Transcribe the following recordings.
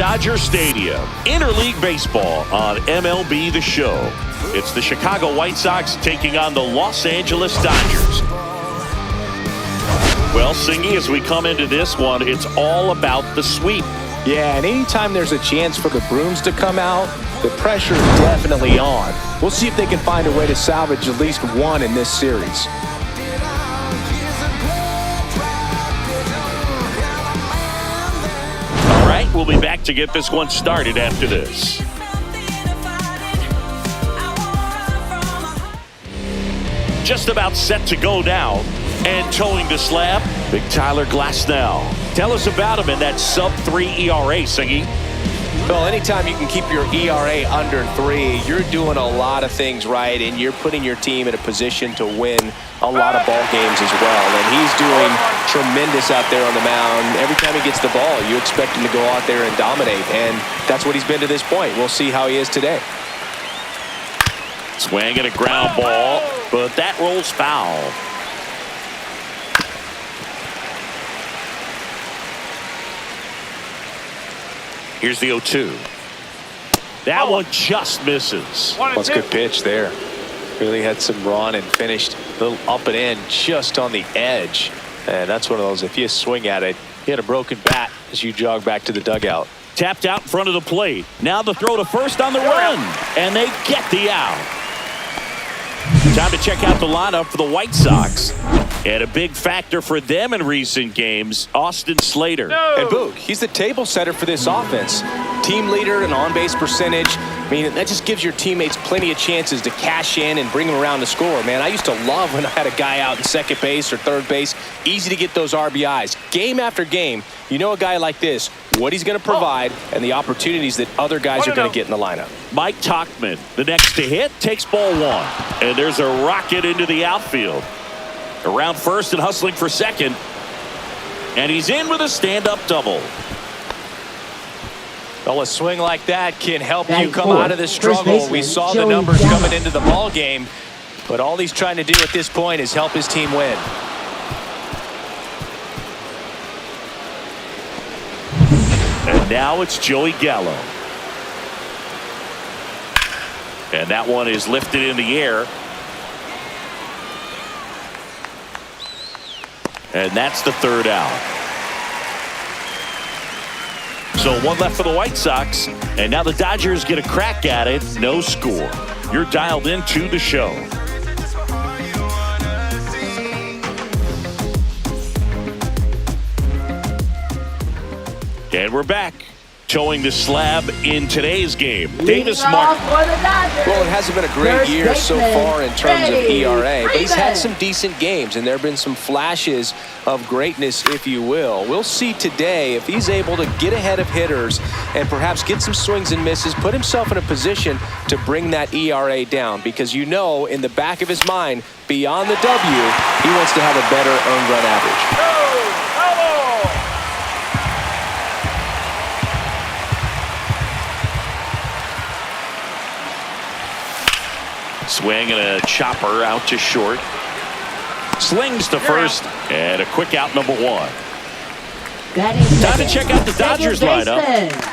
Dodger Stadium. Interleague baseball on MLB The Show. It's the Chicago White Sox taking on the Los Angeles Dodgers. Well, Singy, as we come into this one, it's all about the sweep. Yeah, and anytime there's a chance for the brooms to come out, the pressure is definitely on. We'll see if they can find a way to salvage at least one in this series. All right, we'll be back to get this one started after this. Just about set to go now. And towing the slab, Big Tyler Glasnow. Tell us about him in that sub-3 ERA, Singy. Well, anytime you can keep your ERA under 3, you're doing a lot of things right, and you're putting your team in a position to win a lot of ball games as well. And he's doing tremendous out there on the mound. Every time he gets the ball, you expect him to go out there and dominate, and that's what he's been to this point. We'll see how he is today. Swing and a ground ball, but that rolls foul. Here's the 0-2. That one just misses. That's a good pitch there. Really had some run and finished a little up and in just on the edge. And that's one of those, if you swing at it, you had a broken bat as you jog back to the dugout. Tapped out in front of the plate. Now the throw to first on the run. And they get the out. Time to check out the lineup for the White Sox. And a big factor for them in recent games, Austin Slater. And Boog, he's the table setter for this offense. Team leader and on-base percentage. I mean, that just gives your teammates plenty of chances to cash in and bring them around to score. Man, I used to love when I had a guy out in second base or third base. Easy to get those RBIs. Game after game, you know a guy like this, what he's going to provide and the opportunities that other guys are going to get in the lineup. Mike Tauchman, the next to hit, takes ball 1. And there's a rocket into the outfield. Around first and hustling for second. And he's in with a stand-up double. Well, a swing like that can help you come out of the struggle. We saw the numbers coming into the ball game, but all he's trying to do at this point is help his team win. And now it's Joey Gallo. And that one is lifted in the air. And that's the third out. So one left for the White Sox. And now the Dodgers get a crack at it. No score. You're dialed into the show. And we're back. Towing the slab in today's game, Davis Martin. Well, it hasn't been a great year so far in terms of ERA, but he's had some decent games, and there have been some flashes of greatness, if you will. We'll see today if he's able to get ahead of hitters and perhaps get some swings and misses, put himself in a position to bring that ERA down, because you know in the back of his mind, beyond the W, he wants to have a better earned run average. Swing and a chopper out to short. Slings to first. And a quick out, number 1. Time to check out the Dodgers lineup.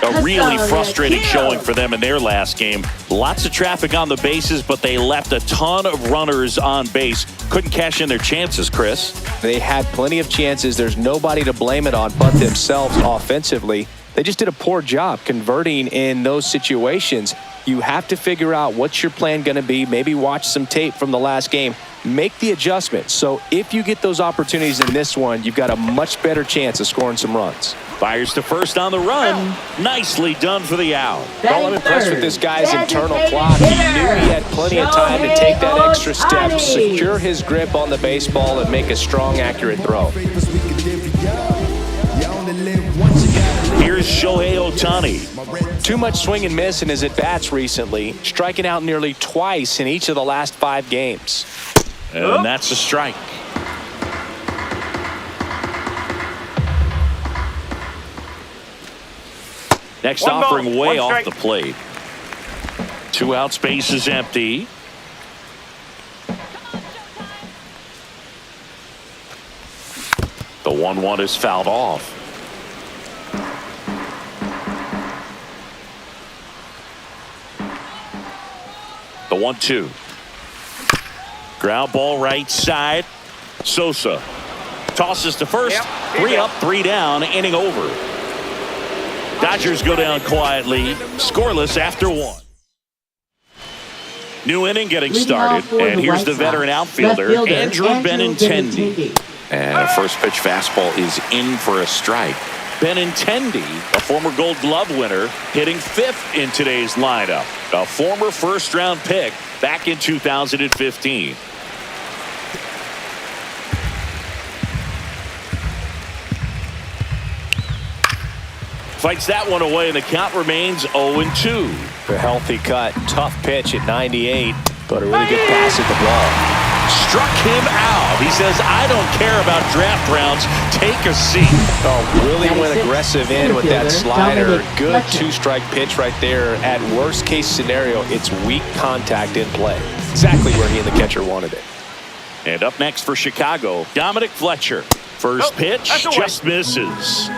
A really frustrating showing for them in their last game. Lots of traffic on the bases, but they left a ton of runners on base. Couldn't cash in their chances, Chris. They had plenty of chances. There's nobody to blame it on but themselves offensively. They just did a poor job converting in those situations. You have to figure out what's your plan going to be. Maybe watch some tape from the last game. Make the adjustment. So if you get those opportunities in this one, you've got a much better chance of scoring some runs. Fires to first on the run. Nicely done for the out. Well, I'm impressed with this guy's internal clock. He knew he had plenty of time to take that extra step, secure his grip on the baseball, and make a strong, accurate throw. Here's Shohei Ohtani. Too much swing and miss in his at-bats recently, striking out nearly twice in each of the last 5 games. And that's a strike. Next offering way off the plate. 2 outs, base is empty. The 1-1 is fouled off. The 1-2. Ground ball right side. Sosa tosses to first. 3 up, 3 down, inning over. Dodgers go down quietly, scoreless after 1. New inning getting started, and here's the veteran outfielder, Andrew Benintendi. And a first pitch fastball is in for a strike. Benintendi, a former Gold Glove winner, hitting 5th in today's lineup. A former first-round pick back in 2015. Fights that one away, and the count remains 0-2. A healthy cut, tough pitch at 98, but a really good pass at the ball. Struck him out. He says, I don't care about draft rounds. Take a seat. Oh, really went aggressive in with that slider. Good 2-strike pitch right there. At worst case scenario, it's weak contact in play. Exactly where he and the catcher wanted it. And up next for Chicago, Dominic Fletcher. First pitch just misses.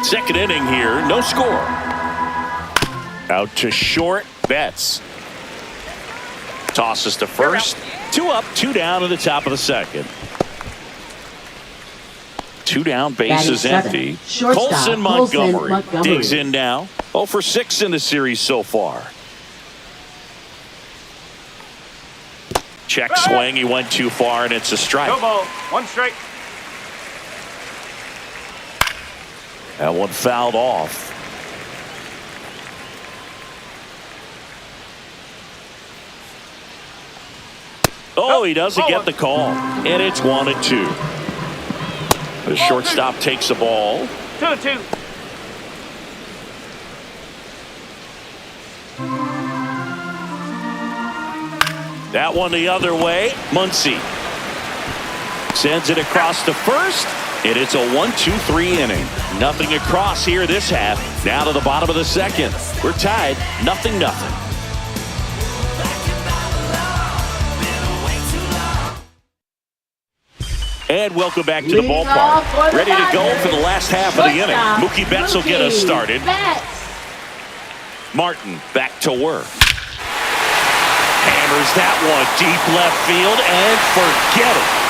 Second inning here, no score. Out to short, Betts. Tosses to first. 2 up, 2 down in the top of the second. 2 down, bases empty. Colson Montgomery digs in now. 0 for 6 in the series so far. Check swing, he went too far, and it's a strike. No ball, 1 strike. That one fouled off. Oh, he doesn't get the call. And it's 1-2. The shortstop takes the ball. 2-2. That one the other way. Muncy sends it across to first. And it's a 1-2-3 inning. Nothing across here this half. Now to the bottom of the second. We're tied 0-0. And welcome back to the ballpark. Ready to go for the last half of the inning. Mookie Betts will get us started. Martin back to work. Hammers that one deep left field and forget it.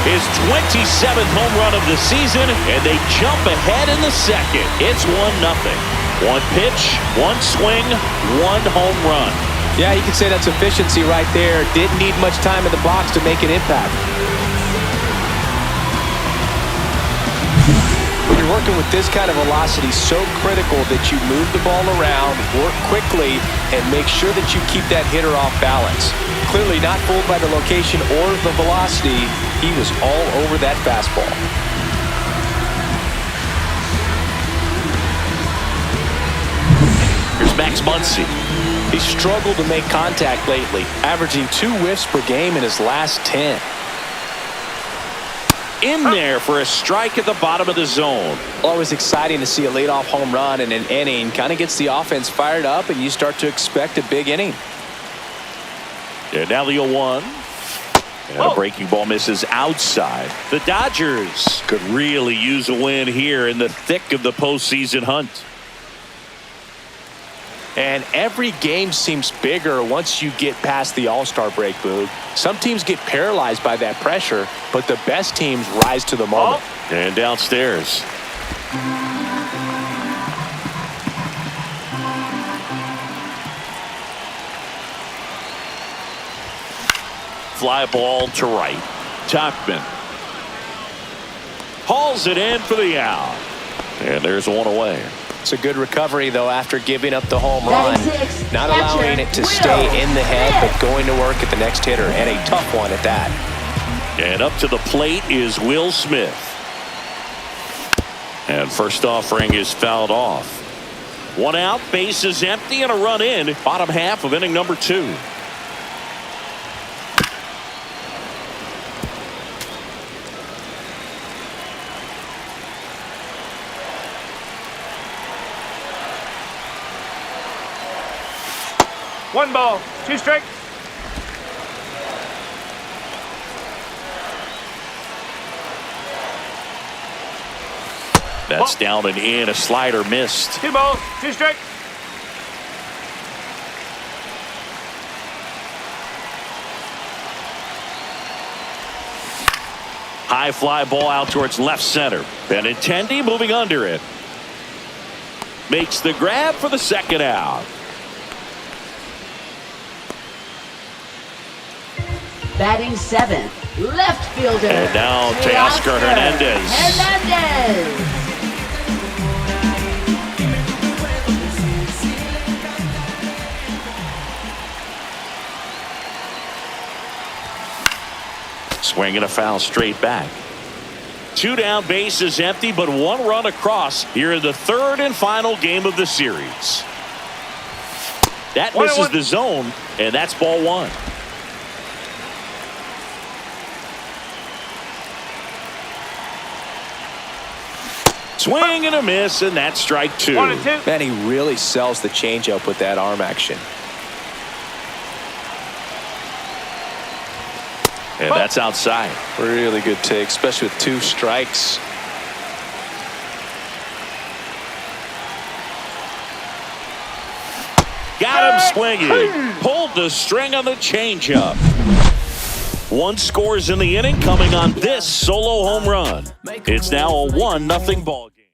His 27th home run of the season, and they jump ahead in the second. It's 1-0. 1 pitch, 1 swing, 1 home run. Yeah, you can say that's efficiency right there. Didn't need much time in the box to make an impact. When you're working with this kind of velocity, so critical that you move the ball around, work quickly, and make sure that you keep that hitter off balance. Clearly not fooled by the location or the velocity. He was all over that fastball. Here's Max Muncy. He struggled to make contact lately, averaging 2 whiffs per game in his last 10. In there for a strike at the bottom of the zone. Always exciting to see a leadoff home run in an inning. Kind of gets the offense fired up, and you start to expect a big inning. And now the 0-1. And a breaking ball misses outside. The Dodgers could really use a win here in the thick of the postseason hunt. And every game seems bigger once you get past the All-Star break, Boog. Some teams get paralyzed by that pressure, but the best teams rise to the moment. And downstairs. Fly ball to right. Topman hauls it in for the out. And there's 1 away. It's a good recovery, though, after giving up the home run. Not allowing it to stay in the head, but going to work at the next hitter, and a tough one at that. And up to the plate is Will Smith. And first offering is fouled off. 1 out, base is empty, and a run in. Bottom half of inning number 2. One ball, 2 strikes. That's down and in. A slider missed. 2 balls, 2 strikes. High fly ball out towards left center. Benintendi moving under it. Makes the grab for the second out. Batting 7th, left fielder. And now Teoscar Hernandez. Swinging a foul straight back. 2 down, bases empty, but 1 run across here in the 3rd and final game of the series. That misses the zone, and that's ball 1. Swing and a miss, and that's strike 2. 1 and 2. Man, he really sells the changeup with that arm action. And that's outside. Really good take, especially with 2 strikes. Got him swinging. Pulled the string on the changeup. 1 scores in the inning, coming on this solo home run. It's now a 1-0 ball game.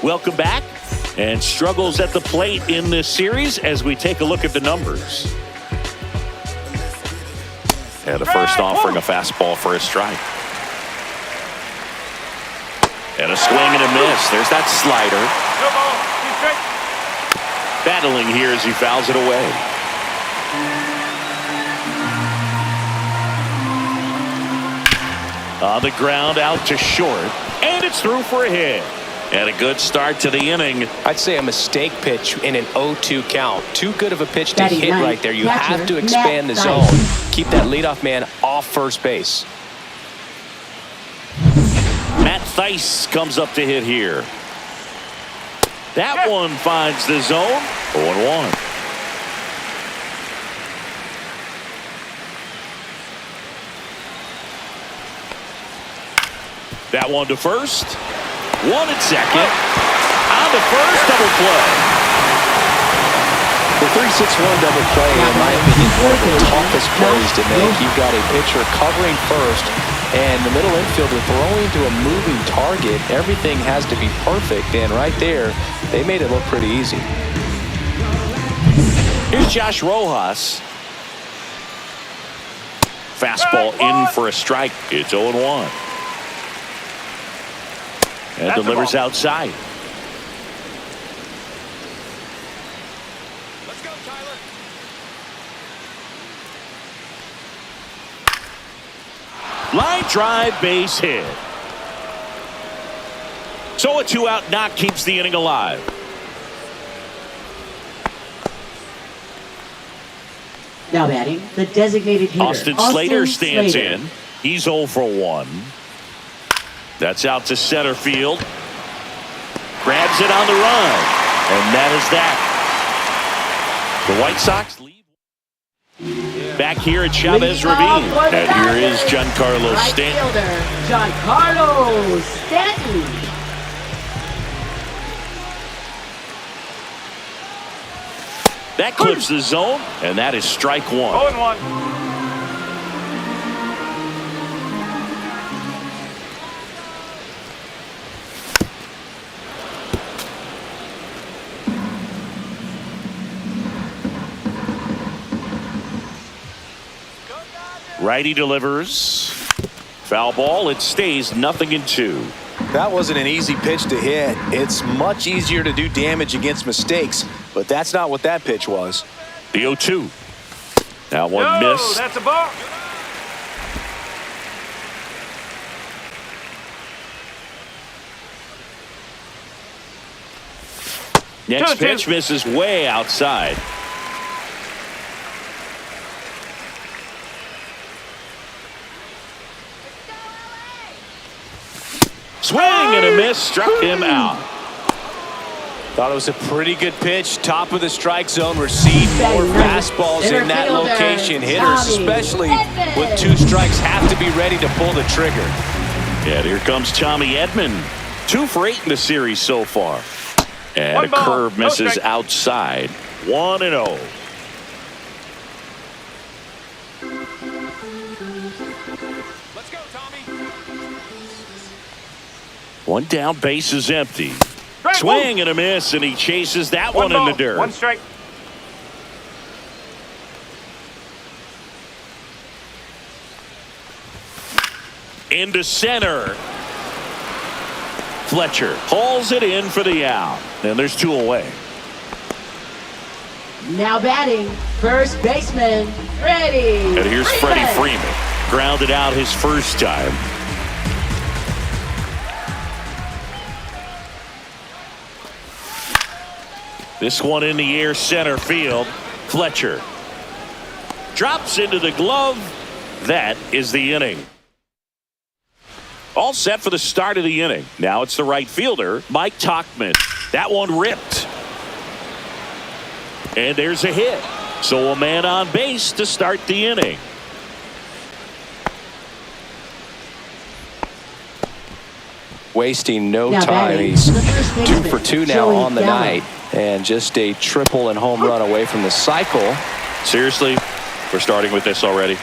Welcome back. And struggles at the plate in this series as we take a look at the numbers. And the first offering a fastball for a strike. And a swing and a miss. There's that slider. Battling here as he fouls it away. On the ground, out to short. And it's through for a hit. And a good start to the inning. I'd say a mistake pitch in an 0-2 count. Too good of a pitch to hit right there. You have to expand the zone. Keep that leadoff man off first base. Matt Thaiss comes up to hit here. That one finds the zone. 0-1. That one to first. 1 at second. On to first, double play. The 3-6-1 double play, in my opinion, is one of the toughest plays to make. You've got a pitcher covering first, and the middle infielder throwing to a moving target. Everything has to be perfect, and right there, they made it look pretty easy. Here's Josh Rojas. Fastball in for a strike. It's 0-1. And that's delivers outside. Let's go, Tyler. Line drive, base hit. So a 2-out knock keeps the inning alive. Now batting, the designated hitter. Austin Slater stands in. He's 0 for 1. That's out to center field. Grabs it on the run. And that is that. The White Sox lead. Back here at Chavez Ravine. And here is Giancarlo Stanton. Giancarlo Stanton. That clips the zone, and that is strike 1. 0-1. Righty delivers. Foul ball. It stays 0-2. That wasn't an easy pitch to hit. It's much easier to do damage against mistakes, but that's not what that pitch was. The 0-2. That one missed. That's a ball. Next pitch misses way outside. Swing and a miss, struck him out. Thought it was a pretty good pitch. Top of the strike zone. We're seeing more fastballs in that location. Hitters, especially with 2 strikes, have to be ready to pull the trigger. Yeah, here comes Tommy Edman. 2 for 8 in the series so far. And One a ball. curve No misses strike. outside. 1-0. Let's go, Tommy. One down, base is empty. Strike, Swing and a miss, and he chases that One one in ball, the dirt. 1 strike. Into center. Fletcher hauls it in for the out. And there's 2 away. Now batting, first baseman, Freddie. And here's Freddie Freeman. Grounded out his first time. This one in the air, center field. Fletcher drops into the glove. That is the inning. All set for the start of the inning. Now it's the right fielder, Mike Tauchman. That one ripped. And there's a hit. So a man on base to start the inning. Wasting no Now time. batting, He's the first 2 baseman, for 2 now Joey on the Gallo. night. And just a triple and home run away from the cycle. Seriously, we're starting with this already.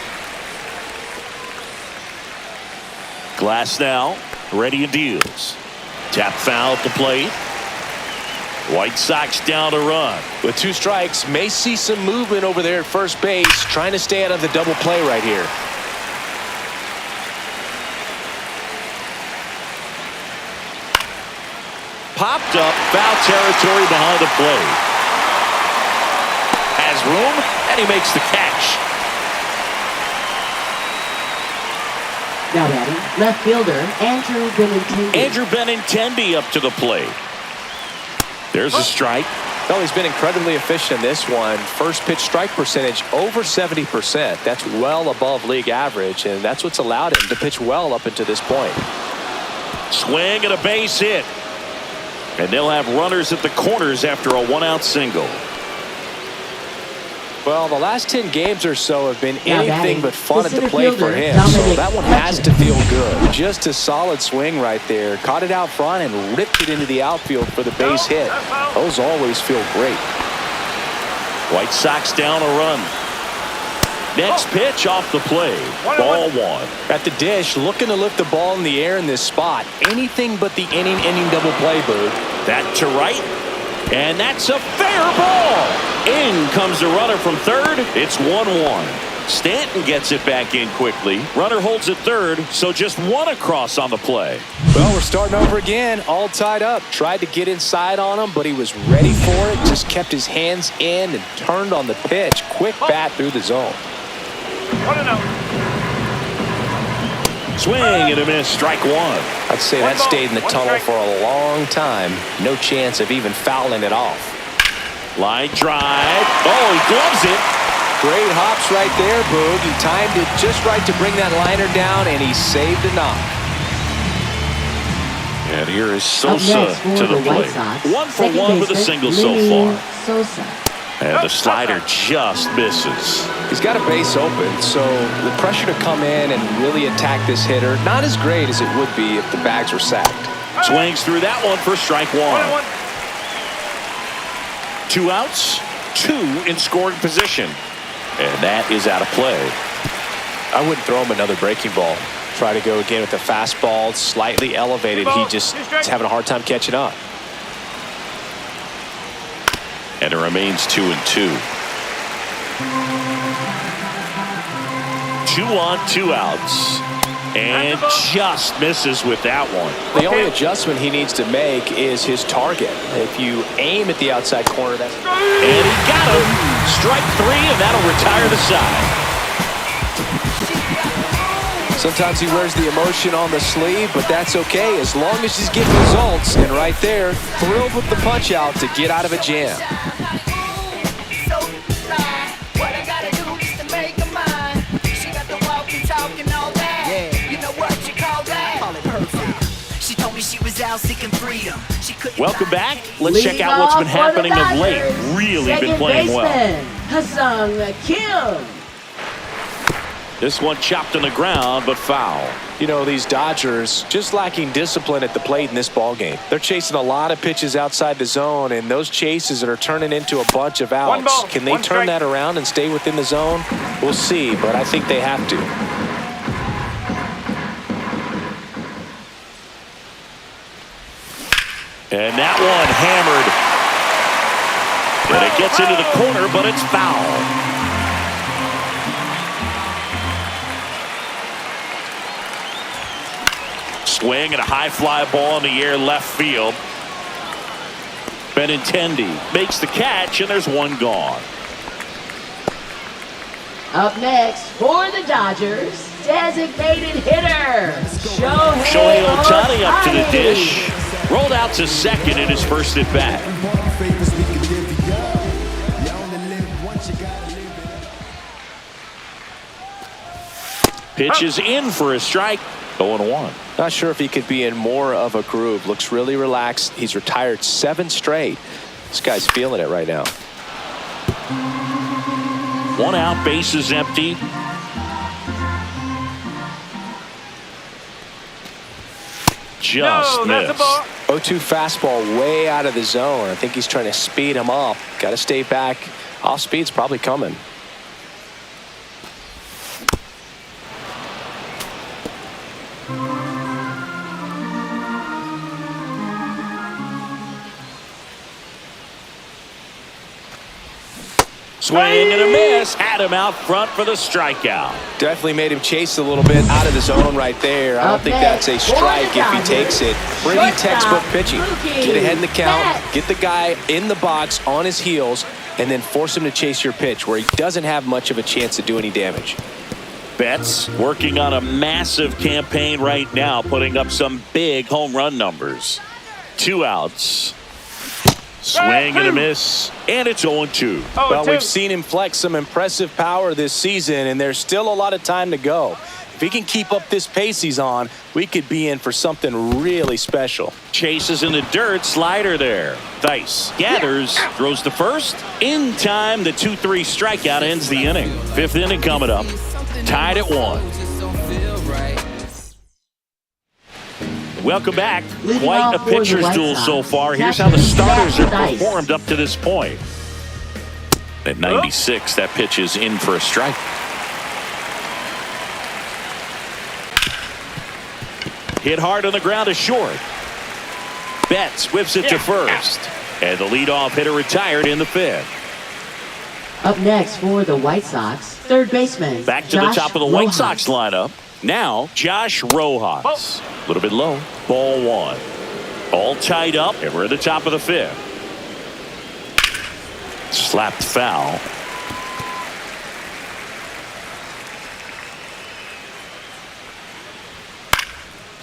Glass now, ready and deals. Tap foul at the plate. White Sox down a run. With 2 strikes, may see some movement over there at first base, trying to stay out of the double play right here. Popped up, foul territory behind the plate. Has room, and he makes the catch. Now batting, left fielder, Andrew Benintendi. Andrew Benintendi up to the plate. There's a strike. Well, he's been incredibly efficient in this one. First pitch strike percentage over 70%. That's well above league average, and that's what's allowed him to pitch well up until this point. Swing and a base hit. And they'll have runners at the corners after a 1-out single. Well, the last 10 games or so have been Now anything batting, but fun the at the center plate for fielder, him. So Dominic that one has to feel good. Just a solid swing right there. Caught it out front and ripped it into the outfield for the base hit. Those always feel great. White Sox down a run. Next pitch off the plate. Ball 1. At the dish, looking to lift the ball in the air in this spot. Anything but the inning double play, Boog. That to right. And that's a fair ball. In comes the runner from third. It's 1-1. Stanton gets it back in quickly. Runner holds it third, so just 1 across on the play. Well, we're starting over again, all tied up. Tried to get inside on him, but he was ready for it. Just kept his hands in and turned on the pitch. Quick bat through the zone. 1-0. Swing and a miss. Strike 1. I'd say that stayed in the tunnel for a long time. No chance of even fouling it off. Line drive. Oh, he gloves it. Great hops right there, Boog. He timed it just right to bring that liner down, and he saved a knock. And here is Up Sosa next for to the White plate. Sox, 1 for second 1 with a baseman, single so Lenny far. Sosa. And the slider just misses. He's got a base open, so the pressure to come in and really attack this hitter, not as great as it would be if the bags were sacked. Swings through that one for strike 1. 1-1. 2 outs, 2 in scoring position. And that is out of play. I wouldn't throw him another breaking ball. Try to go again with the fastball, slightly elevated. He just is having a hard time catching up. And it remains 2-2. 2 on, 2 outs. And just misses with that one. The only adjustment he needs to make is his target. If you aim at the outside corner, that's... And he got him. Strike 3, and that'll retire the side. Sometimes he wears the emotion on the sleeve, but that's okay as long as he's getting results. And right there, thrilled with the punch out to get out of a jam. Welcome back. Let's check out what's been happening of late. Really been playing well. Hassan Kim. This one chopped on the ground, but foul. You know, these Dodgers just lacking discipline at the plate in this ball game. They're chasing a lot of pitches outside the zone, and those chases are turning into a bunch of outs. One ball, Can they one turn strike. that around and stay within the zone? We'll see, but I think they have to. And that one hammered. And it gets into the corner, but it's foul. Swing and a high fly ball in the air left field. Benintendi makes the catch, and there's one gone. Up next for the Dodgers, designated hitter, Shohei Ohtani up to the dish. Rolled out to second in his first at bat. Pitch is in for a strike. 0-1. Not sure if he could be in more of a groove. Looks really relaxed. He's retired 7 straight. This guy's feeling it right now. 1 out, bases empty. Just That's a missed. ball. 0-2 fastball way out of the zone. I think he's trying to speed him up. Got to stay back. Off speed's probably coming. Swing and a miss. Had him out front for the strikeout. Definitely made him chase a little bit out of the zone right there. I don't think that's a strike if he takes it. Pretty textbook pitching. Get ahead in the count, get the guy in the box on his heels, and then force him to chase your pitch where he doesn't have much of a chance to do any damage. Betts working on a massive campaign right now, putting up some big home run numbers. 2 outs. Swing and a miss, and it's 0-2. Well, we've seen him flex some impressive power this season, and there's still a lot of time to go. If he can keep up this pace he's on, we could be in for something really special. Chases in the dirt, slider there. Dice gathers, throws to first. In time, the 2-3 strikeout ends the inning. 5th inning coming up. Tied at 1. Welcome back. Quite a pitcher's duel so far. Here's how the starters have performed up to this point. At 96, that pitch is in for a strike. Hit hard on the ground to short. Betts whips it to first. And the leadoff hitter retired in the 5th. Up next for the White Sox, third baseman. Back to the top of the White Sox lineup. Now, Josh Rojas. A little bit low. Ball 1. All tied up, and we're at the top of the 5th. Slapped foul.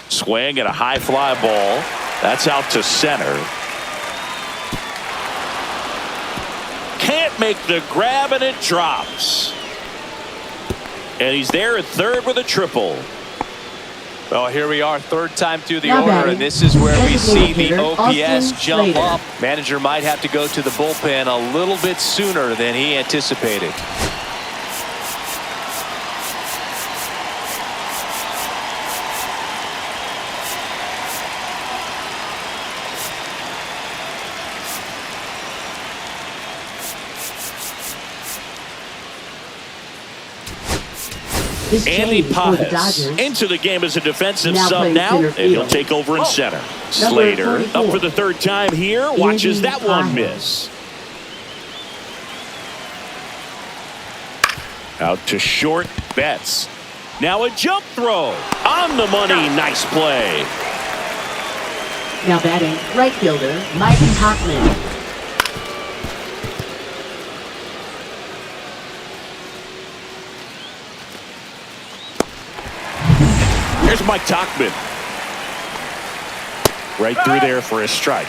Swing and a high fly ball. That's out to center. Can't make the grab, and it drops. And he's there at third with a triple. Well, here we are, 3rd time through the order, and this is where we see the OPS jump up. Manager might have to go to the bullpen a little bit sooner than he anticipated. Andy Pajes into the game as a defensive sub now, and he'll take over in center. Slater up for the 3rd time here. Watches that one miss. Out to short. Betts. Now a jump throw. On the money. Nice play. Now batting, right fielder, Mike Tauchman. Here's Mike Tauchman. Right through there for a strike.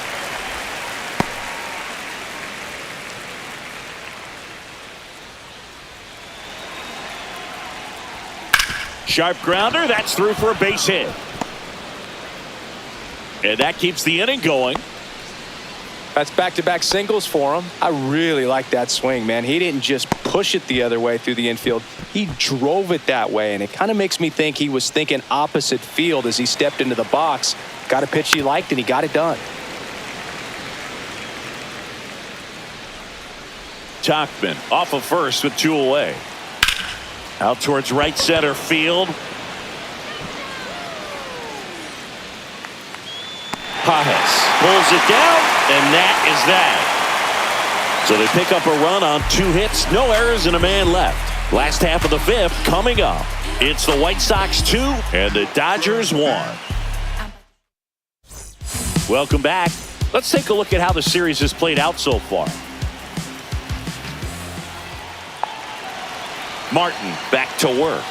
Sharp grounder. That's through for a base hit. And that keeps the inning going. That's back-to-back singles for him. I really like that swing, man. He didn't just push push it the other way through the infield. He drove it that way, and it kind of makes me think he was thinking opposite field as he stepped into the box. Got a pitch he liked, and he got it done. Tauchman off of first with 2 away. Out towards right center field. Pajes pulls it down, and that is that. So they pick up a run on 2 hits, no errors, and a man left. Last half of the 5th coming up. It's the White Sox 2 and the Dodgers 1. Welcome back. Let's take a look at how the series has played out so far. Martin back to work.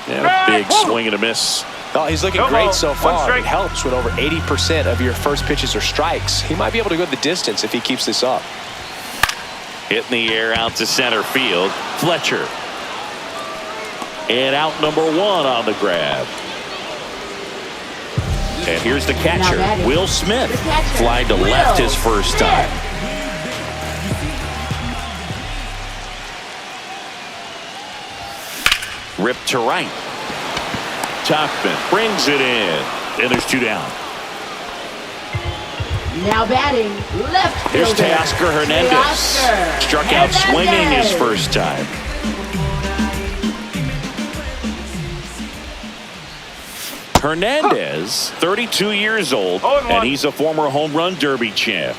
And a big swing and a miss. Oh, he's looking great so far. It helps when over 80% of your first pitches are strikes. He might be able to go the distance if he keeps this up. Hit in the air out to center field. Fletcher. And out number 1 on the grab. And here's the catcher, Will Smith. Flying to left his first time. Ripped to right. Tauchman brings it in. And there's 2 down. Now batting, left Here's fielder. Teoscar Hernandez. Struck out swinging his first time. Hernandez, 32 years old, and he's a former home run derby champ.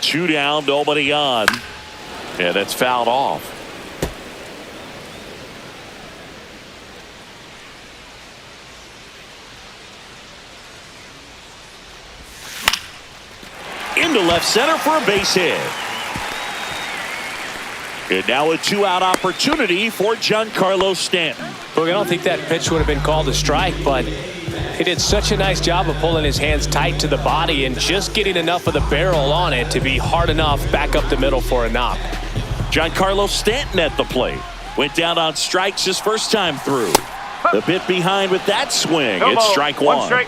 2 down, nobody on. And that's fouled off. Into left center for a base hit. And now a 2-out opportunity for Giancarlo Stanton. Look, I don't think that pitch would have been called a strike, but he did such a nice job of pulling his hands tight to the body and just getting enough of the barrel on it to be hard enough back up the middle for a knock. Giancarlo Stanton at the plate. Went down on strikes his first time through. The bit behind with that swing. It's strike 1. Strike.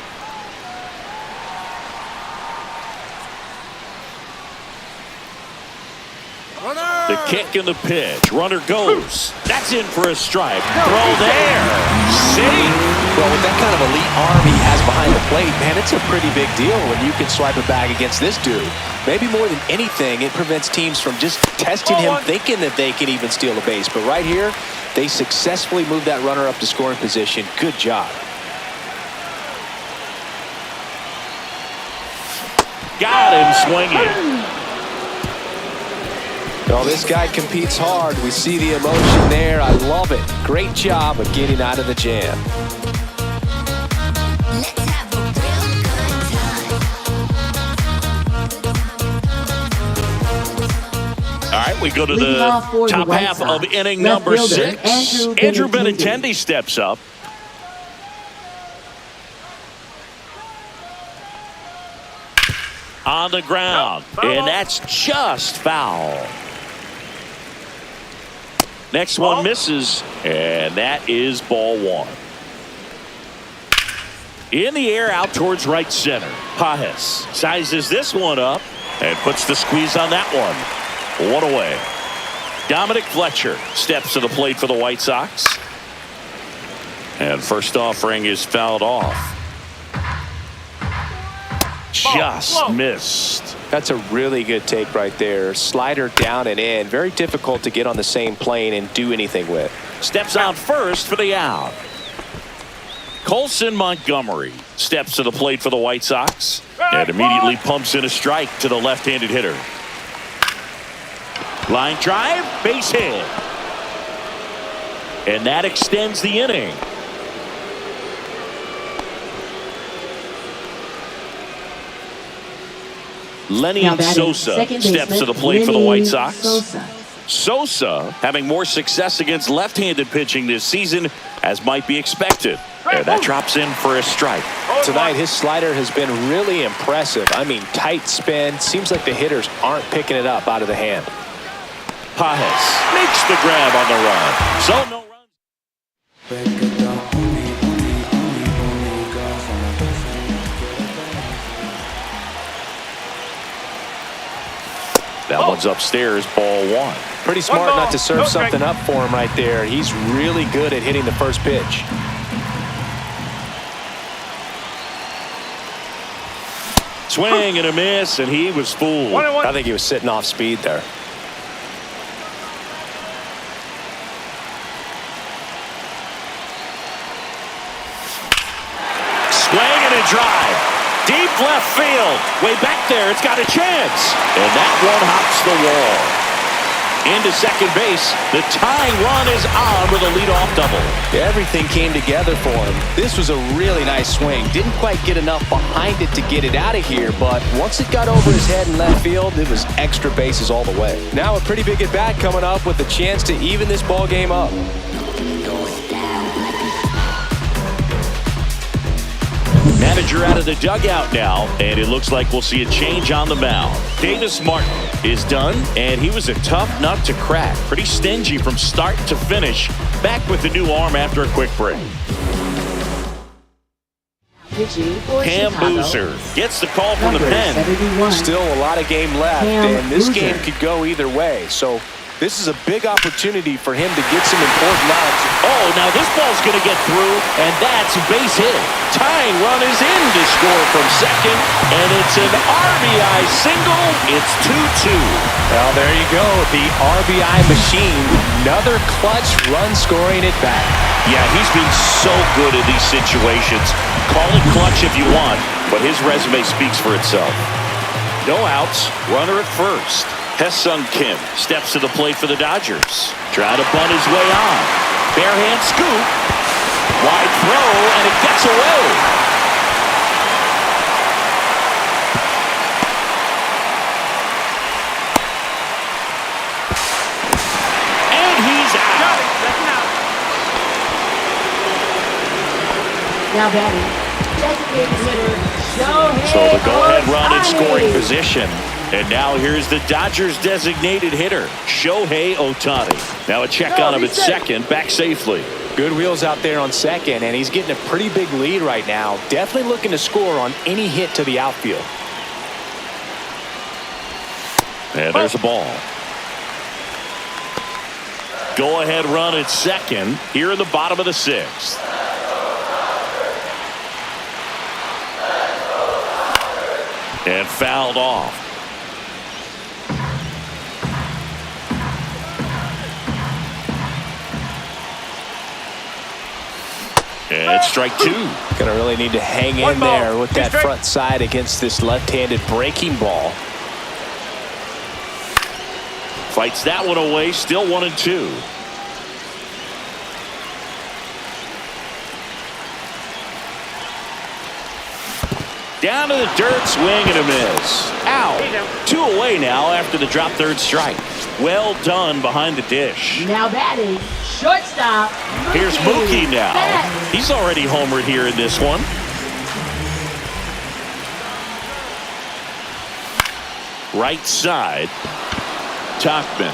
The kick and the pitch. Runner goes. That's in for a strike. Throw there. Safe. Well, with that kind of elite arm he has behind the plate, man, it's a pretty big deal when you can swipe it back against this dude. Maybe more than anything, it prevents teams from just testing him, thinking that they can even steal a base. But right here, they successfully moved that runner up to scoring position. Good job. Got him swinging. Well, this guy competes hard. We see the emotion there. I love it. Great job of getting out of the jam. Let's have a real good time. All right, we go to the top half of inning number 6. Andrew Benintendi steps up. On the ground, and that's just foul. Next one misses, and that is ball 1. In the air out towards right center. Pajes sizes this one up and puts the squeeze on that one. 1 away. Dominic Fletcher steps to the plate for the White Sox. And first offering is fouled off. Just missed. That's a really good take right there. Slider down and in. Very difficult to get on the same plane and do anything with. Steps out first for the out. Colson Montgomery steps to the plate for the White Sox and immediately pumps in a strike to the left-handed hitter. Line drive, base hit. And that extends the inning. Lenny Sosa steps to the plate for the White Sox. Sosa having more success against left-handed pitching this season, as might be expected. And that drops in for a strike. Tonight, his slider has been really impressive. I mean, tight spin. Seems like the hitters aren't picking it up out of the hand. Pajes makes the grab on the run. So no runs. That one grounds upstairs, ball 1. Pretty smart not to serve No strike. something up for him right there. He's really good at hitting the first pitch. Swing and a miss, and he was fooled. 1-1. I think he was sitting off speed there. Swing and a drive. Deep left field. Way back there. It's got a chance. And that one hops the wall. Into second base. The tying run is on with a leadoff double. Everything came together for him. This was a really nice swing. Didn't quite get enough behind it to get it out of here, but once it got over his head in left field, it was extra bases all the way. Now a pretty big at-bat coming up with a chance to even this ball game up. Manager out of the dugout now, and it looks like we'll see a change on the mound. Davis Martin is done, and he was a tough nut to crack. Pretty stingy from start to finish. Back with the new arm after a quick break. Cam Boozer gets the call from the pen. Still a lot of game left, and this game could go either way. So this is a big opportunity for him to get some important outs. Oh, now this ball's going to get through, and that's a base hit. Tying run is in to score from second, and it's an RBI single. It's 2-2. Well, there you go, the RBI machine. Another clutch run scoring at bat. Yeah, he's been so good in these situations. Call it clutch if you want, but his resume speaks for itself. No outs, runner at first. Hesung Kim steps to the plate for the Dodgers. Trying to bunt his way on. Barehand scoop. Wide throw, and it gets away. And he's out. Now batting, designated hitter Shohei So the go-ahead run in Ohtani. scoring position. And now here's the Dodgers designated hitter, Shohei Ohtani. Now a check on him at second, back safely. Good wheels out there on second, and he's getting a pretty big lead right now. Definitely looking to score on any hit to the outfield. And there's a ball. Go-ahead run at second here in the bottom of the 6th. And fouled off. And strike 2. Gonna really need to hang in there with that front side against this left-handed breaking ball. Fights that one away, still 1-2. Down to the dirt, swing and a miss. Out. 2 away now after the drop third strike. Well done behind the dish. Now batting, shortstop. Here's Mookie now. Betts. He's already homered here in this one. Right side. Tachman.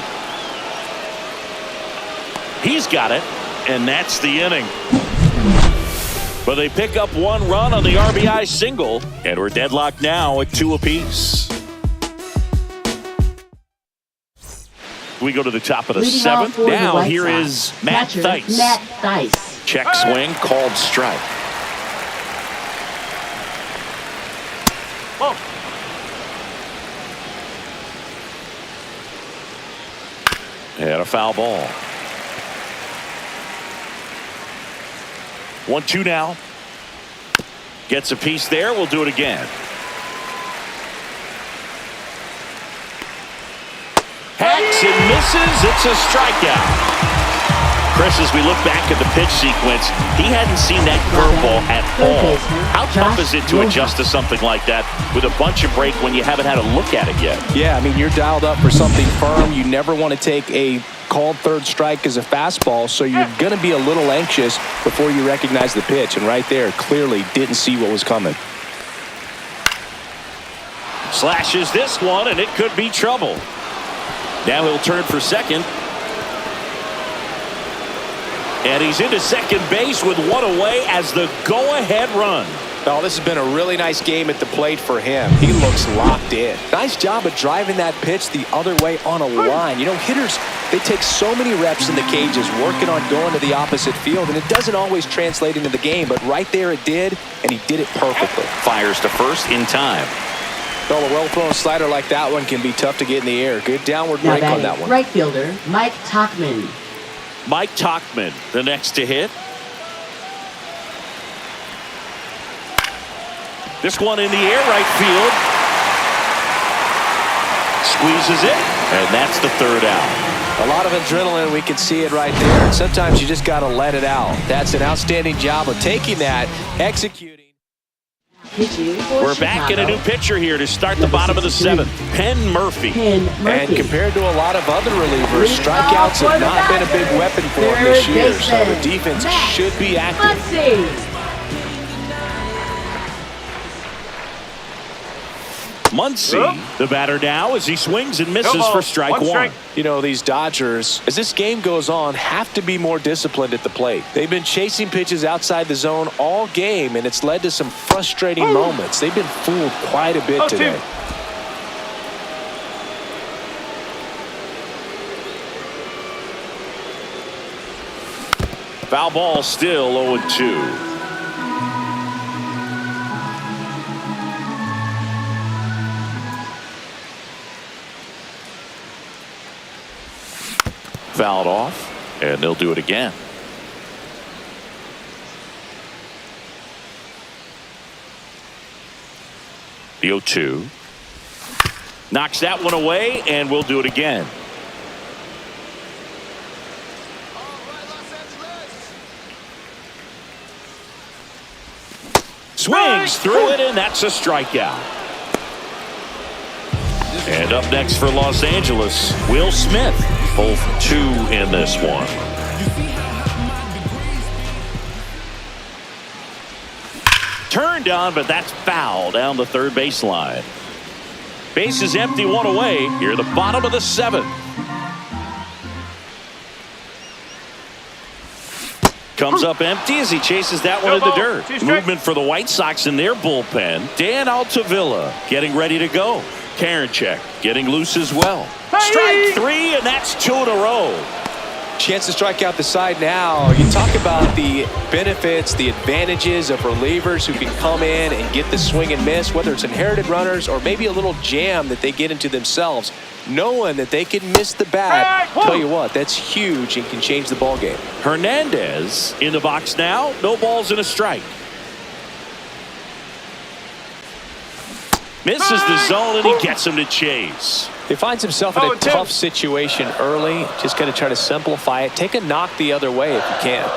He's got it, and that's the inning. But they pick up 1 run on the RBI single, and we're deadlocked now at 2 apiece. We go to the top of the Leading off 7th. for the Now White here Sox, is Matt catcher, Theis. Matt Theis. Check swing, called strike. Whoa. And a foul ball. 1-2 now. Gets a piece there. We'll do it again. Hacks and misses. It's a strikeout. Chris, as we look back at the pitch sequence, he hadn't seen that curveball at all. How tough is it to adjust to something like that with a bunch of break when you haven't had a look at it yet? Yeah, I mean, you're dialed up for something firm. You never want to take a called third strike as a fastball, so you're going to be a little anxious before you recognize the pitch. And right there, clearly didn't see what was coming. Slashes this one, and it could be trouble. Now he'll turn for second. And he's into second base with 1 away as the go-ahead run. Oh, this has been a really nice game at the plate for him. He looks locked in. Nice job of driving that pitch the other way on a line. You know, hitters, they take so many reps in the cages working on going to the opposite field, and it doesn't always translate into the game, but right there it did, and he did it perfectly. Fires to first in time. Well, a well-thrown slider like that one can be tough to get in the air. Good downward break on that one. Right fielder, Mike Tauchman. Mike Tauchman, the next to hit. This one in the air, right field. Squeezes it, and that's the third out. A lot of adrenaline, we can see it right there. And sometimes you just got to let it out. That's an outstanding job of taking that, executing. We're back in a new pitcher here to start the bottom of the seventh. Penn Murphy. And compared to a lot of other relievers, strikeouts have not been a big weapon for him this year. So the defense should be active. Muncy, the batter now, as he swings and misses for strike one. You know, these Dodgers, as this game goes on, have to be more disciplined at the plate. They've been chasing pitches outside the zone all game, and it's led to some frustrating moments. They've been fooled quite a bit today. Foul ball, still 0-2. Fouled off, and they'll do it again. The 0-2. Knocks that one away, and we'll do it again. Swings through it, and that's a strikeout. And up next for Los Angeles, Will Smith. Both two in this one. Turned on, but that's foul down the third baseline. Base is empty, one away. Here at the bottom of the seventh. Comes up empty as he chases that one in the dirt. Movement for the White Sox in their bullpen. Dan Altavilla getting ready to go. Karinchak getting loose as well. Strike three, and that's two in a row. Chance to strike out the side now. You talk about the benefits, the advantages of relievers who can come in and get the swing and miss, whether it's inherited runners or maybe a little jam that they get into themselves. Knowing that they can miss the bat, tell you what, that's huge and can change the ball game. Hernandez in the box now. No balls and a strike. Misses the zone, and he gets him to chase. He finds himself in a tough situation early. Just going to try to simplify it. Take a knock the other way if you can.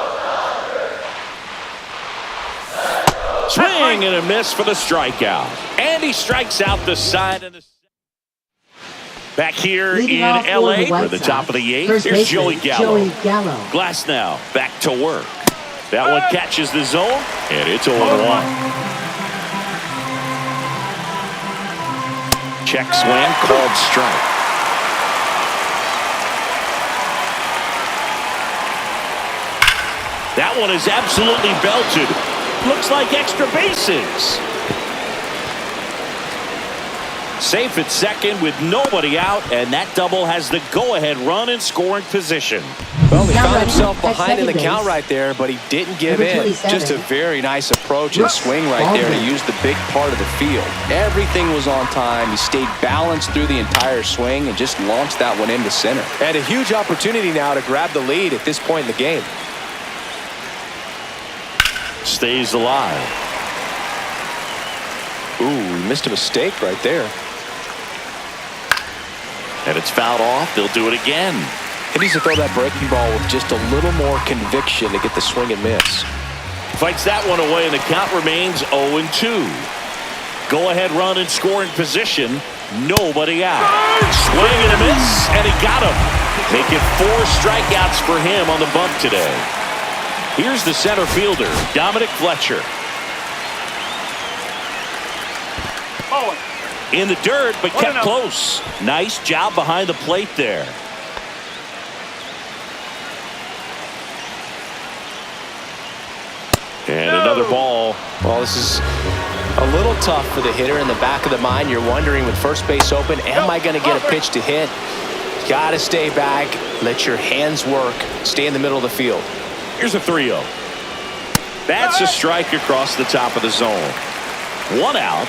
Swing and a miss for the strikeout. And he strikes out the side of the... Back here in L.A. for the top of the eighth. Here's Joey Gallo. Glass now back to work. That one catches the zone, and it's 0-1. Check swing, called strike. That one is absolutely belted. Looks like extra bases. Safe at second with nobody out, and that double has the go-ahead run in scoring position. Well, he found himself behind in the count right there, but he didn't give in. Just a very nice approach and swing right there to use the big part of the field. Everything was on time. He stayed balanced through the entire swing and just launched that one into center. And a huge opportunity now to grab the lead at this point in the game. Stays alive. Ooh, he missed a mistake right there. And it's fouled off. They'll do it again. He needs to throw that breaking ball with just a little more conviction to get the swing and miss. Fights that one away, and the count remains 0-2. Go-ahead run in scoring position. Nobody out. Swing and a miss, and he got him. Making 4 strikeouts for him on the bunt today. Here's the center fielder, Dominic Fletcher. In the dirt, but kept close. Nice job behind the plate there. And another ball. Well, Well, this is a little tough for the hitter in the back of the mind. You're wondering, with first base open, am I going to get a pitch to hit? Got to stay back. Let your hands work. Stay in the middle of the field. Here's a 3-0. That's a strike across the top of the zone. 1 out.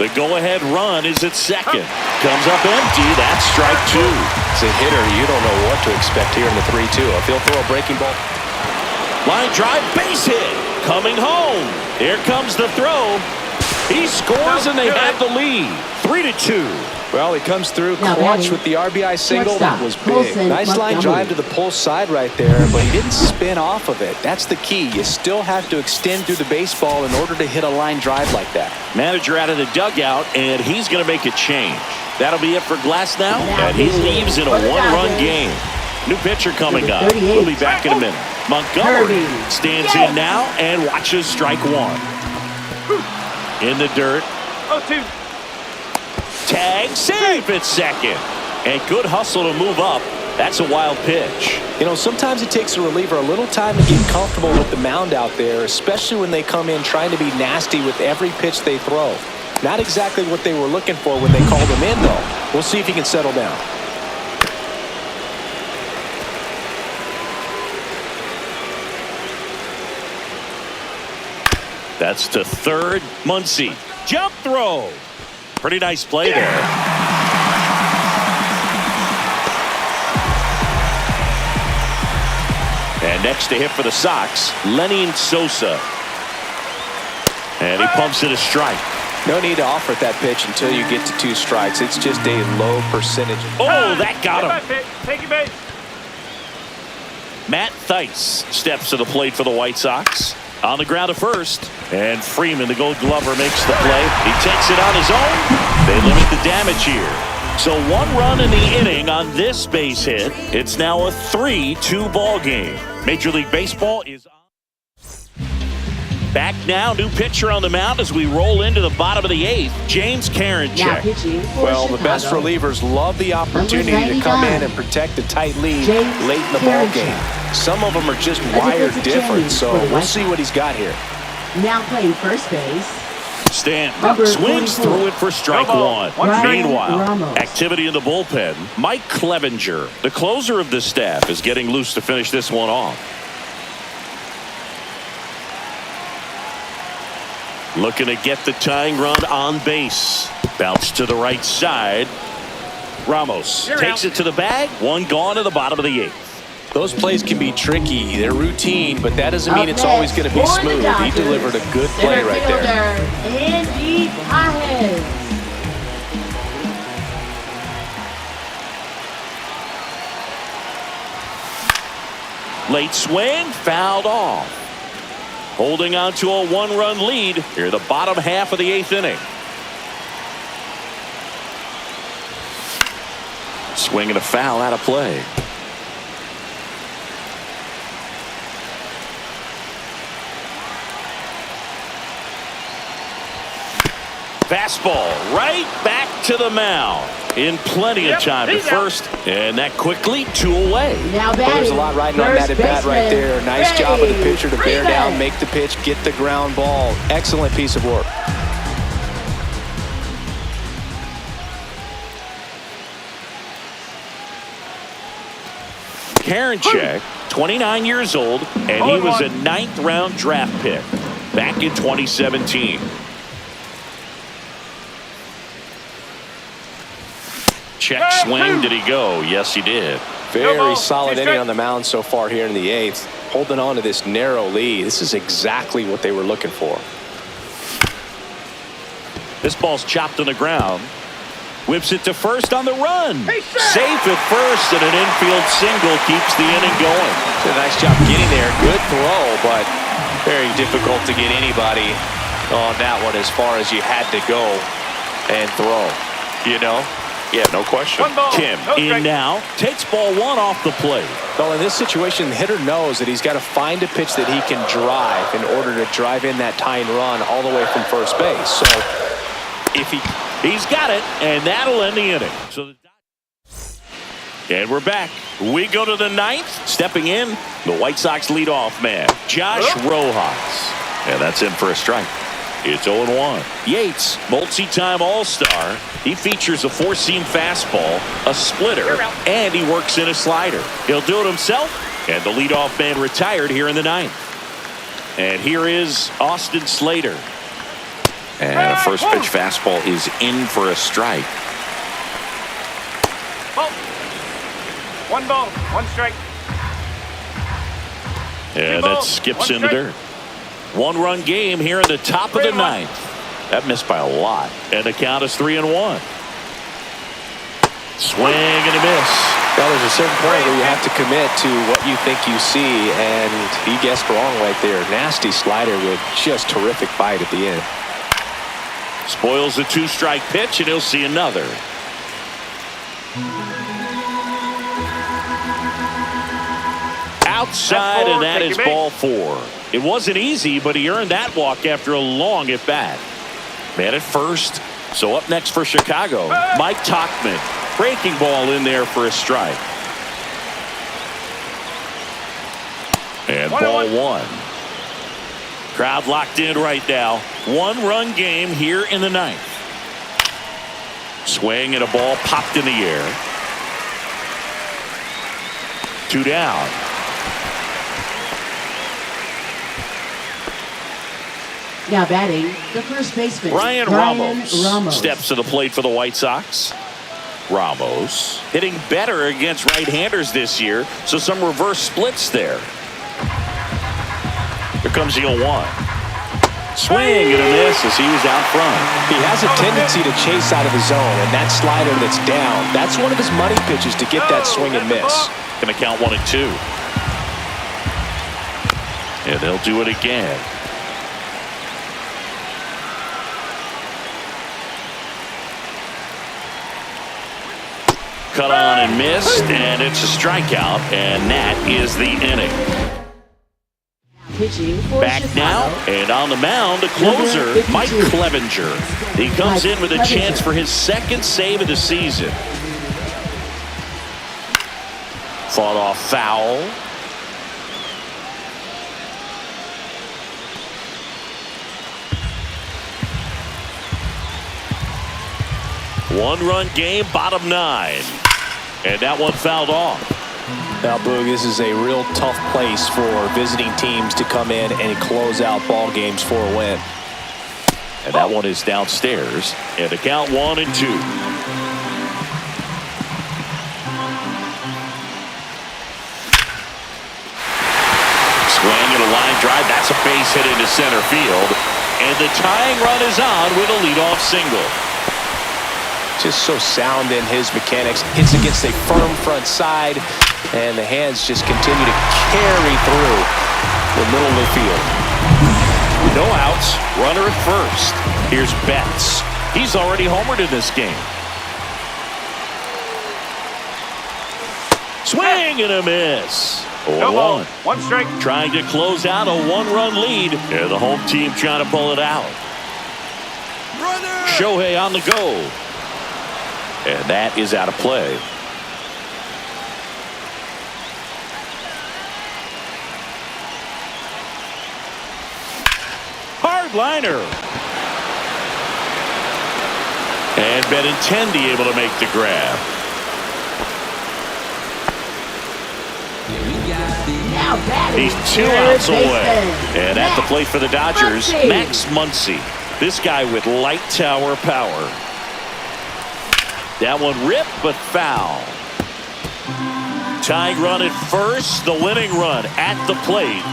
The go-ahead run is at second. Comes up empty. That's strike 2. As a hitter, you don't know what to expect here in the 3-2. If he'll throw a breaking ball. Line drive, base hit. Coming home. Here comes the throw. He scores and they have the lead. 3-2. Well, he comes through Now clutch batting, with the RBI single. That was big. Colson Nice line Montgomery. drive to the pull side right there, but he didn't spin off of it. That's the key. You still have to extend through the baseball in order to hit a line drive like that. Manager out of the dugout, and he's going to make a change. That'll be it for Glass now, and he leaves in a one-run game. New pitcher coming up. We'll be back in a minute. Montgomery stands in now and watches strike 1. In the dirt. 0-2. Tag, safe at second. And good hustle to move up. That's a wild pitch. You know, sometimes it takes a reliever a little time to get comfortable with the mound out there, especially when they come in trying to be nasty with every pitch they throw. Not exactly what they were looking for when they called him in, though. We'll see if he can settle down. That's to third. Muncy. Jump throw. Pretty nice play there. And next to hit for the Sox, Lenin Sosa. And he pumps it a strike. No need to offer that pitch until you get to 2 strikes. It's just a low percentage. Oh, that got him. Take your base. Matt Theis steps to the plate for the White Sox. On the ground to first. And Freeman, the Gold Glover, makes the play. He takes it on his own. They limit the damage here. So 1 run in the inning on this base hit. It's now a 3-2 ball game. Major League Baseball is on. Back now, new pitcher on the mound as we roll into the bottom of the 8th. James Now Karinchak. pitching for Well, the best Chicago. relievers love the opportunity to come in and protect a tight lead James late in the ball Karinchak. game. Some of them are just As a wired pitcher different, change so for the we'll White see what he's got here. Now playing first base. Stanton Number swings 44. through it for strike No ball. 1. Ryan Meanwhile, Ramos. activity in the bullpen. Mike Clevenger, the closer of this staff, is getting loose to finish this one off. Looking to get the tying run on base. Bounce to the right side. Ramos takes it to the bag. 1 gone to the bottom of the 8th. Those plays can be tricky. They're routine, but that doesn't mean Up it's always next going to be for the smooth. He Dodgers, delivered a good play center right there. fielder, Andy Pajes. Late swing, fouled off. Holding on to a 1-run lead here the bottom half of the 8th inning. Swing and a foul out of play. Fastball right back to the mound. In plenty of time to first. And that quickly 2 away. Now Well, batting. there's a lot riding on that at bat right there. Nice job of the pitcher to bear Freeman. down, make the pitch, get the ground ball. Excellent piece of work. Karinchak, 29 years old, and he was a 9th-round draft pick back in 2017. Check swing. Did he go? Yes, he did. Very solid inning on the mound so far here in the 8th. Holding on to this narrow lead. This is exactly what they were looking for. This ball's chopped on the ground. Whips it to first on the run. Safe at first, and an infield single keeps the inning going. Did a nice job getting there. Good throw, but very difficult to get anybody on that one as far as you had to go and throw. You know? Yeah, no question. 1 ball. Kim No in strike. now. Takes ball 1 off the plate. Well, in this situation, the hitter knows that he's got to find a pitch that he can drive in order to drive in that tying run all the way from first base. So if He's got it, and that'll end the inning. So and we're back. We go to the 9th. Stepping in, the White Sox leadoff man, Josh Rojas. And that's in for a strike. It's 0-1. Yates, multi-time All-Star. He features a four-seam fastball, a splitter, and he works in a slider. He'll do it himself, and the leadoff man retired here in the ninth. And here is Austin Slater. And a first pitch fastball is in for a strike. One ball, one strike. And that skips in the dirt. One-run game here in the top of the ninth. That missed by a lot. And the count is 3-1. Swing and a miss. Well, there's a certain point where you have to commit to what you think you see, and he guessed wrong right there. Nasty slider with just terrific bite at the end. Spoils the two-strike pitch, and he'll see another. Outside, and that is ball 4. It wasn't easy, but he earned that walk after a long at-bat. Man at first. So up next for Chicago, Mike Tauchman. Breaking ball in there for a strike. And ball 1. Crowd locked in right now. One-run game here in the ninth. Swing and a ball popped in the air. 2 down. Now batting, the first baseman, Brian Ramos steps to the plate for the White Sox. Ramos hitting better against right-handers this year, so some reverse splits there. Here comes the 0-1. Swing and a miss as he was out front. He has a tendency to chase out of the zone, and that slider that's down, that's one of his money pitches to get that swing and miss. Gonna count 1-2. And they'll do it again. Cut on and missed, and it's a strikeout, and that is the inning. Back now, and on the mound, the closer, Mike Clevenger. He comes in with a chance for his second save of the season. Fought off foul. One-run game, bottom 9. And that one fouled off. Now, Boog, this is a real tough place for visiting teams to come in and close out ball games for a win. And that one is downstairs. And the count 1-2. Swing and a line drive. That's a base hit into center field. And the tying run is on with a leadoff single. Just so sound in his mechanics. Hits against a firm front side, and the hands just continue to carry through the middle of the field. No outs, runner at first. Here's Betts. He's already homered in this game. Swing and a miss. 0-1. One strike. Trying to close out a one-run lead. And the home team trying to pull it out. Shohei on the go. And that is out of play. Hard liner. And Benintendi able to make the grab. He's 2 outs away. And at the plate for the Dodgers, Max Muncy. This guy with light tower power. That one ripped, but foul. Tying run at first, the winning run at the plate.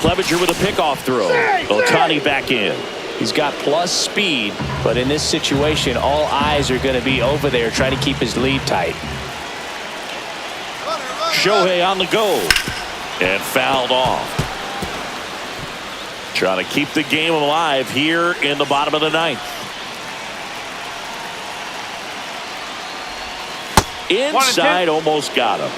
Clevenger with a pickoff throw. Ohtani back in. He's got plus speed, but in this situation, all eyes are going to be over there trying to keep his lead tight. Shohei on the go. And fouled off. Trying to keep the game alive here in the bottom of the ninth. Inside, almost got him.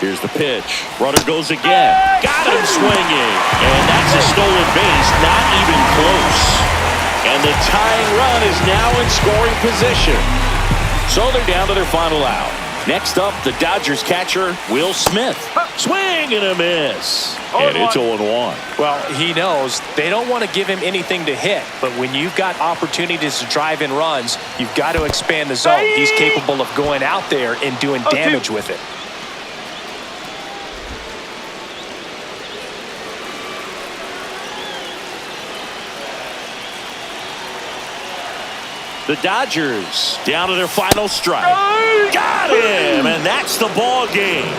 Here's the pitch. Runner goes again. Got him swinging. And that's a stolen base, not even close. And the tying run is now in scoring position. So they're down to their final out. Next up, the Dodgers catcher, Will Smith. Swing and a miss. And it's 0-1. Well, he knows they don't want to give him anything to hit, but when you've got opportunities to drive in runs, you've got to expand the zone. He's capable of going out there and doing damage with it. The Dodgers down to their final strike. Got him, and that's the ball game.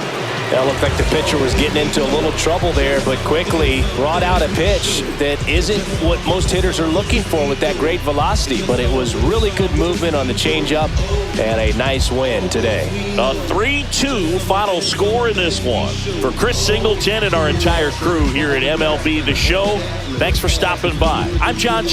That looked like the pitcher was getting into a little trouble there, but quickly brought out a pitch that isn't what most hitters are looking for with that great velocity, but it was really good movement on the changeup and a nice win today. A 3-2 final score in this one. For Chris Singleton and our entire crew here at MLB The Show, thanks for stopping by. I'm John